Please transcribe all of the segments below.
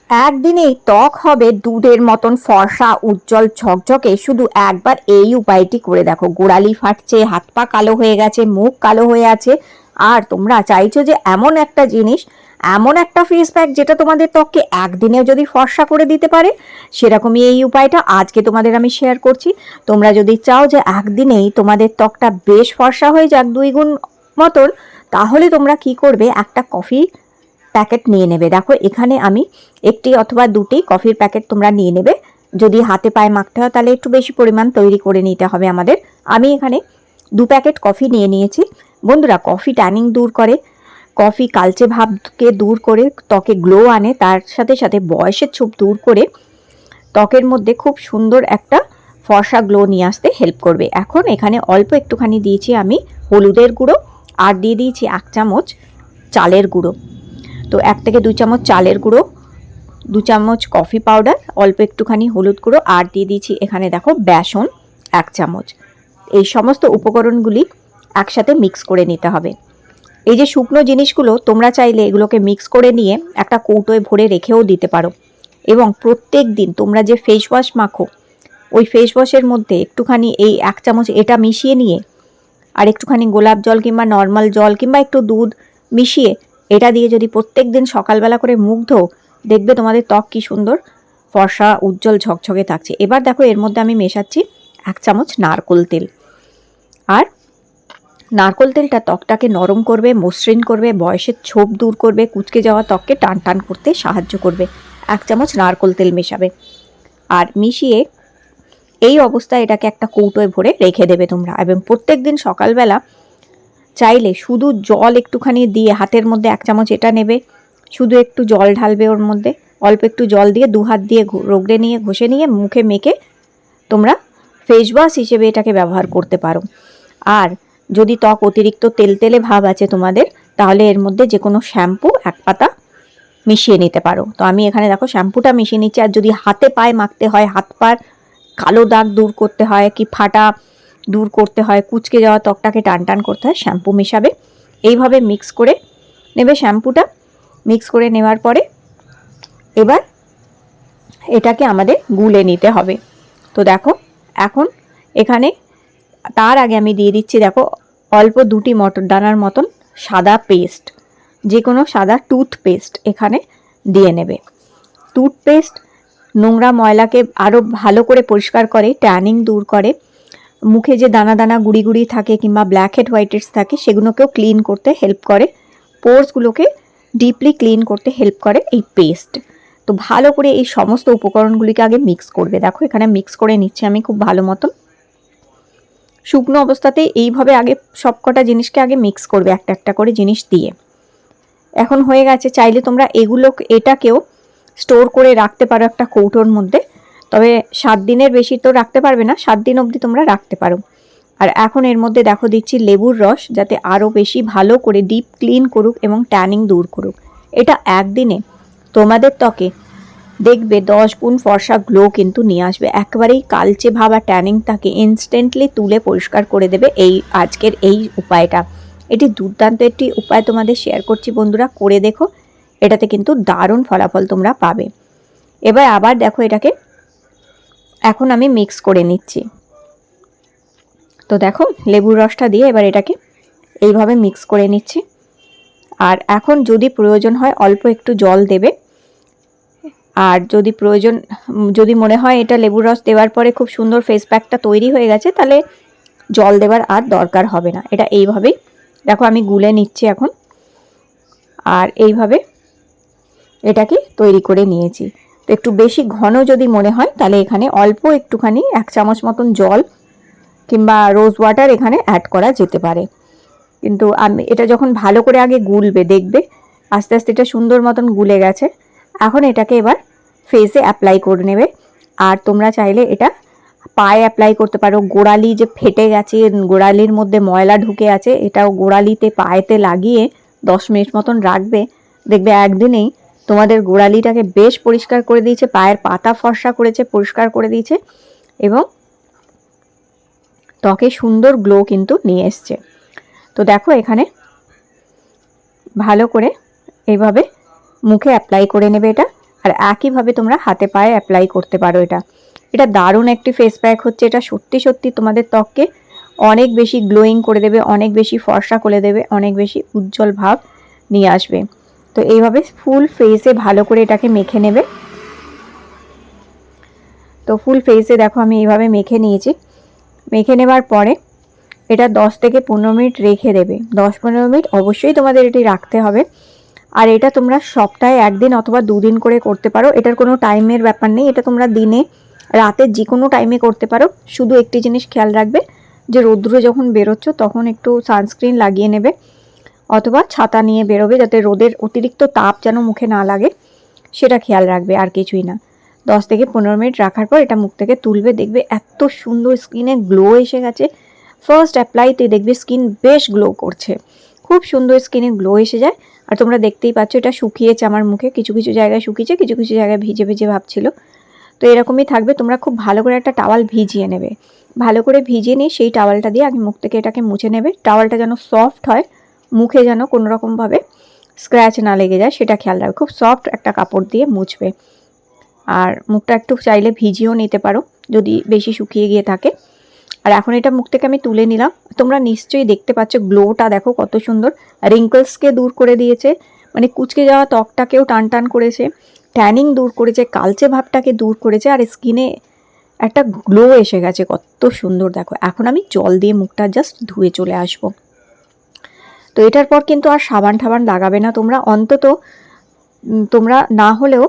একদিনেই ত্বক হবে দুধের মতন ফর্সা উজ্জ্বল ঝকঝকে। শুধু একবার এই উপায়টি করে দেখো। গোড়ালি ফাটছে, হাত পা কালো হয়ে গেছে, মুখ কালো হয়ে আছে, আর তোমরা চাইছো যে এমন একটা জিনিস, এমন একটা ফেস প্যাক যেটা তোমাদের ত্বককে একদিনেও যদি ফর্সা করে দিতে পারে, সেরকমই এই উপায়টা আজকে তোমাদের আমি শেয়ার করছি। তোমরা যদি চাও যে একদিনেই তোমাদের ত্বকটা বেশ ফর্সা হয়ে যাক 2 গুণ মতন, তাহলে তোমরা কি করবে, একটা কফি প্যাকেট নিয়ে নেবে। দেখো এখানে আমি একটি অথবা দুটি কফির প্যাকেট তোমরা নিয়ে নেবে। যদি হাতে পায়ে মাখতে হয় তাহলে একটু বেশি পরিমাণ তৈরি করে নিতে হবে আমাদের। আমি এখানে 2 প্যাকেট কফি নিয়ে নিয়েছি। বন্ধুরা, কফি ট্যানিং দূর করে, কফি কালচে ভাবকে দূর করে ত্বকে গ্লো আনে, তার সাথে সাথে বয়সের ছোপ দূর করে ত্বকের মধ্যে খুব সুন্দর একটা ফর্সা গ্লো নিয়ে আসতে হেল্প করবে। এখন এখানে অল্প একটুখানি দিয়েছি আমি হলুদের গুঁড়ো, আর দিয়ে দিয়েছি 1 চামচ চালের গুঁড়ো। তো 1 থেকে 2 চামচ চালের গুঁড়ো, 2 চামচ কফি পাউডার, অল্প একটুখানি হলুদ গুঁড়ো, আর দিয়ে দিয়েছি এখানে দেখো বেসন 1 চামচ। এই সমস্ত উপকরণগুলি একসাথে মিক্স করে নিতে হবে। এই যে শুকনো জিনিসগুলো, তোমরা চাইলে এগুলোকে মিক্স করে নিয়ে একটা কৌটোয় ভরে রেখেও দিতে পারো। এবং প্রত্যেক দিন তোমরা যে ফেস ওয়াশ মাখো, ওই ফেস ওয়াশের মধ্যে একটুখানি এই 1 চামচ এটা মিশিয়ে নিয়ে, আর একটুখানি গোলাপ জল কিংবা নর্মাল জল কিংবা একটু দুধ মিশিয়ে এটা দিয়ে যদি প্রত্যেক দিন সকালবেলা করে মুখ ধো, দেখবে তোমাদের ত্বক কি সুন্দর ফর্সা উজ্জ্বল ঝকঝকে থাকছে। এবার দেখো এর মধ্যে আমি মেশাচ্ছি 1 চামচ নারকোল তেল। আর নারকোল তেলটা ত্বকটাকে নরম করবে, মসৃণ করবে, বয়সের ছোপ দূর করবে, কুঁচকে যাওয়া ত্বককে টান টান করতে সাহায্য করবে। 1 চামচ নারকোল তেল মেশাবে, আর মিশিয়ে এই অবস্থায় এটাকে একটা কৌটোয় ভরে রেখে দেবে তোমরা। এবং প্রত্যেক দিন সকালবেলা চাইলে শুধু জল একটুখানি দিয়ে হাতের মধ্যে 1 চামচ এটা নেবে, শুধু একটু জল ঢালবে ওর মধ্যে, অল্প একটু জল দিয়ে 2 হাত দিয়ে রগড়ে নিয়ে ঘষে নিয়ে মুখে মেখে তোমরা ফেস ওয়াশ হিসেবে এটাকে ব্যবহার করতে পারো। আর যদি ত্বক অতিরিক্ত তেলতেলে ভাব আছে তোমাদের, তাহলে এর মধ্যে যে কোনো শ্যাম্পু 1 পাতা মিশিয়ে নিতে পারো। তো আমি এখানে দেখো শ্যাম্পুটা মিশিয়ে নিচ্ছি। আর যদি হাতে পায়ে মাখতে হয়, হাত পার কালো দাগ দূর করতে হয়, কি ফাটা দূর করতে হয়, কুঁচকে যাওয়া ত্বকটাকে টান টান করতে হয়, শ্যাম্পু মেশাবে। এইভাবে মিক্স করে নেবে শ্যাম্পুটা। মিক্স করে নেওয়ার পরে এবার এটাকে আমাদের গুলে নিতে হবে। তো দেখো এখন এখানে তার আগে আমি দিয়ে দিচ্ছি দেখো অল্প 2টি মটর দানার মতন সাদা পেস্ট, যে কোনো সাদা টুথপেস্ট এখানে দিয়ে নেবে। টুথপেস্ট নোংরা ময়লাকে আরও ভালো করে পরিষ্কার করে, ট্যানিং দূর করে, মুখে যে দানা দানা গুড়ি গুড়ি থাকে কিংবা ব্ল্যাক হেড হোয়াইট হেডস থাকে সেগুলোকেও ক্লিন করতে হেল্প করে, পোর্সগুলোকে ডিপলি ক্লিন করতে হেল্প করে এই পেস্ট। তো ভালো করে এই সমস্ত উপকরণগুলিকে আগে মিক্স করবে। দেখো এখানে মিক্স করে নিচ্ছি আমি খুব ভালো মতন। শুকনো অবস্থাতে এইভাবে আগে সবকটা জিনিসকে আগে মিক্স করবে একটা একটা করে জিনিস দিয়ে। এখন হয়ে গেছে। চাইলে তোমরা এটাকেও স্টোর করে রাখতে পারো একটা কৌটোর মধ্যে, তবে 7 দিনের বেশি তো রাখতে পারবে না, 7 দিন অবধি তোমরা রাখতে পারো। আর এখন এর মধ্যে দেখো দিচ্ছি লেবুর রস, যাতে আরও বেশি ভালো করে ডিপ ক্লিন করুক এবং ট্যানিং দূর করুক। এটা একদিনে তোমাদের ত্বকে দেখবে 10 গুণ ফর্সা গ্লো কিন্তু নিয়ে আসবে। একবারেই কালচে ভাব আর ট্যানিং তাকে ইনস্ট্যান্টলি তুলে পরিষ্কার করে দেবে এই আজকের এই উপায়টা। এটি দুর্দান্ত একটি উপায় তোমাদের শেয়ার করছি বন্ধুরা, করে দেখো, এটাতে কিন্তু দারুণ ফলাফল তোমরা পাবে। এবার আবার দেখো এটাকে এখন আমি মিক্স করে নিচ্ছি। তো দেখো লেবুর রসটা দিয়ে এবার এটাকে এইভাবে মিক্স করে নিচ্ছি। আর এখন যদি প্রয়োজন হয় অল্প একটু জল দেবে। আর যদি মনে হয় এটা লেবুর রস দেওয়ার পরে খুব সুন্দর ফেস প্যাকটা তৈরি হয়ে গেছে, তাহলে জল দেওয়ার আর দরকার হবে না। এটা এইভাবেই দেখো আমি গুলে নিচ্ছি এখন। আর এইভাবে এটাকে তৈরি করে নিয়েছি। তো একটু বেশি ঘন যদি মনে হয় তাহলে এখানে অল্প একটুখানি 1 চামচ মতন জল কিংবা রোজ ওয়াটার এখানে অ্যাড করা যেতে পারে। কিন্তু আমি এটা যখন ভালো করে আগে গুলবে, দেখবে আস্তে আস্তে এটা সুন্দর মতন গুলে গেছে। এখন এটাকে এবার ফেসে অ্যাপ্লাই করে নেবে। আর তোমরা চাইলে এটা পায়ে অ্যাপ্লাই করতে পারো। গোড়ালি যে ফেটে গেছে, গোড়ালির মধ্যে ময়লা ঢুকে আছে, এটাও গোড়ালিতে পায়েতে লাগিয়ে 10 মিনিট মতন রাখবে। দেখবে একদিনেই তোমাদের গোড়ালিটাকে বেশ পরিষ্কার করে দিয়েছে, পায়ের পাতা ফর্সা করেছে, পরিষ্কার করে দিয়েছে এবং ত্বকে সুন্দর গ্লো কিন্তু নিয়ে এসছে। তো দেখো এখানে ভালো করে এইভাবে মুখে অ্যাপ্লাই করে নেবে এটা। আর একইভাবে তোমরা হাতে পায়ে অ্যাপ্লাই করতে পারো। এটা দারুণ একটি ফেস প্যাক হচ্ছে। এটা সত্যি সত্যি তোমাদের ত্বককে অনেক বেশি গ্লোয়িং করে দেবে, অনেক বেশি ফর্সা করে দেবে, অনেক বেশি উজ্জ্বল ভাব নিয়ে আসবে। তো এইভাবে ফুল ফেসে ভালো করে এটাকে মেখে নেবে। তো ফুল ফেসে দেখো আমি এইভাবে মেখে নিয়েছি। মেখে নেবার পরে এটা 10 থেকে 15 মিনিট রেখে দেবে। 10-15 মিনিট অবশ্যই তোমাদের এটি রাখতে হবে। আর এটা তোমরা সপ্তাহে 1 দিন অথবা 2 দিন করে করতে পারো। এটার কোনো টাইমের ব্যাপার নেই। এটা তোমরা দিনে রাতের যে কোনো টাইমে করতে পারো। শুধু একটি জিনিস খেয়াল রাখবে যে রৌদ্রে যখন বেরোচ্ছ তখন একটু সানস্ক্রিন লাগিয়ে নেবে অথবা ছাতা নিয়ে বেরোবে, যাতে রোদের অতিরিক্ত তাপ যেন মুখে না লাগে, সেটা খেয়াল রাখবে, আর কিছুই না। 10 থেকে 15 মিনিট রাখার পর এটা মুখ থেকে তুলবে, দেখবে এত সুন্দর স্কিনে গ্লো এসে গেছে। ফার্স্ট অ্যাপ্লাইতে দেখবে স্কিন বেশ গ্লো করছে, খুব সুন্দর স্কিনে গ্লো এসে যায়। আর তোমরা দেখতেই পাচ্ছ এটা শুকিয়েছে আমার মুখে, কিছু কিছু জায়গায় শুকিয়েছে, কিছু কিছু জায়গায় ভিজে ভিজে ভাবছিল। তো এরকমই থাকবে। তোমরা খুব ভালো করে একটা টাওয়াল ভিজিয়ে নেবে, ভালো করে ভিজিয়ে নিয়ে সেই টাওয়ালটা দিয়ে আগে মুখ থেকে এটাকে মুছে নেবে। টাওয়ালটা যেন সফট হয়, মুখে যেন কোনো রকমভাবে স্ক্র্যাচ না লেগে যায় সেটা খেয়াল রাখবে। খুব সফট একটা কাপড় দিয়ে মুছবে। আর মুখটা একটু চাইলে ভিজিয়েও নিতে পারো যদি বেশি শুকিয়ে গিয়ে থাকে। আর এখন এটা মুখ থেকে আমি তুলে নিলাম। তোমরা নিশ্চয়ই দেখতে পাচ্ছ গ্লোটা দেখো কত সুন্দর। রিঙ্কলসকে দূর করে দিয়েছে, মানে কুচকে যাওয়া ত্বকটাকেও টান টান করেছে, ট্যানিং দূর করেছে, কালচে ভাবটাকে দূর করেছে, আর স্কিনে একটা গ্লো এসে গেছে, কত সুন্দর দেখো। এখন আমি জল দিয়ে মুখটা জাস্ট ধুয়ে চলে আসব। তো এটার পর কিন্তু আর সাবান ঠাবান লাগাবে না তোমরা, অন্তত তোমরা না হলেও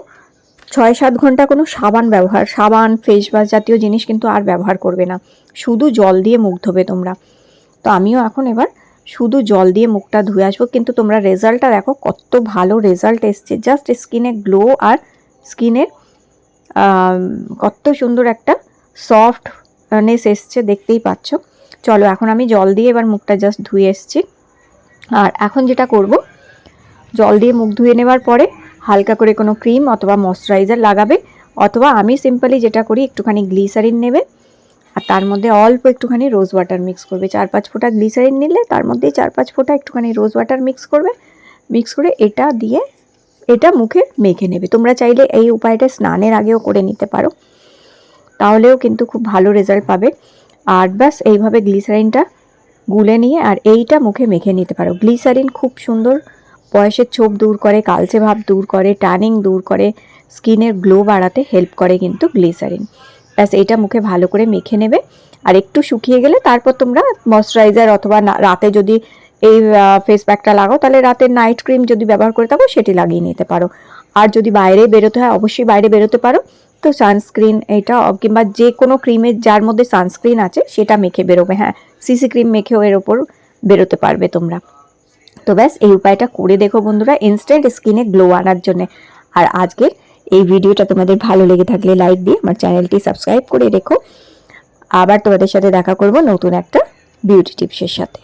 6-7 ঘন্টা কোনো সাবান ফেস ওয়াশ জাতীয় জিনিস কিন্তু আর ব্যবহার করবে না, শুধু জল দিয়ে মুখ ধোবে তোমরা। তো আমিও এখন এবার শুধু জল দিয়ে মুখটা ধুয়ে আসবো। কিন্তু তোমরা রেজাল্টটা দেখো কত ভালো রেজাল্ট এসছে, জাস্ট স্কিনে গ্লো আর স্কিনের কত সুন্দর একটা সফটনেস এসছে, দেখতেই পাচ্ছ। চলো এখন আমি জল দিয়ে এবার মুখটা জাস্ট ধুয়ে এসছি। আর এখন যেটা করব, জল দিয়ে মুখ ধুয়ে নেওয়ার পরে হালকা করে কোনো ক্রিম অথবা ময়শ্চারাইজার লাগাবে, অথবা আমি সিম্পলি যেটা করি একটুখানি গ্লিসারিন নেবে আর তার মধ্যে অল্প একটুখানি রোজ ওয়াটার মিক্স করবে। 4-5 ফোঁটা গ্লিসারিন নিলে তার মধ্যে 4-5 ফোঁটা একটুখানি রোজ ওয়াটার মিক্স করবে। মিক্স করে এটা দিয়ে এটা মুখে মেখে নেবে। তোমরা চাইলে এই উপায়টা স্নানের আগেও করে নিতে পারো, তাহলেও কিন্তু খুব ভালো রেজাল্ট পাবে। আর ব্যাস এইভাবে গ্লিসারিনটা গুলে নিয়ে আর এইটা মুখে মেখে নিতে পারো। গ্লিসারিন খুব সুন্দর বয়সের ছোপ দূর করে, কালচে ভাব দূর করে, ট্যানিং দূর করে, স্কিনের গ্লো বাড়াতে হেল্প করে কিন্তু গ্লিসারিন। ব্যাস এটা মুখে ভালো করে মেখে নেবে। আর একটু শুকিয়ে গেলে তারপর তোমরা ময়শ্চারাইজার অথবা রাতে যদি এই ফেস প্যাকটা লাগাও তাহলে রাতের নাইট ক্রিম যদি ব্যবহার করে থাকো সেটি লাগিয়ে নিতে পারো। আর যদি বাইরে বেরোতে হয় অবশ্যই বাইরে বেরোতে পারো, তো সানস্ক্রিন এটা কিংবা যে কোনো ক্রিমের যার মধ্যে সানস্ক্রিন আছে সেটা মেখে বেরোবে। হ্যাঁ, সিসি ক্রিম মেখেও এর ওপর বেরোতে পারবে তোমরা। তো ব্যাস এই উপায়টা করে দেখো বন্ধুরা, ইনস্ট্যান্ট স্কিনে গ্লো আনার জন্য। আর আজকের এই ভিডিওটা তোমাদের ভালো লেগে থাকলে লাইক দিয়ে আমার চ্যানেলটি সাবস্ক্রাইব করে রেখো। আবার তোমাদের সাথে দেখা করব নতুন একটা বিউটি টিপসের সাথে।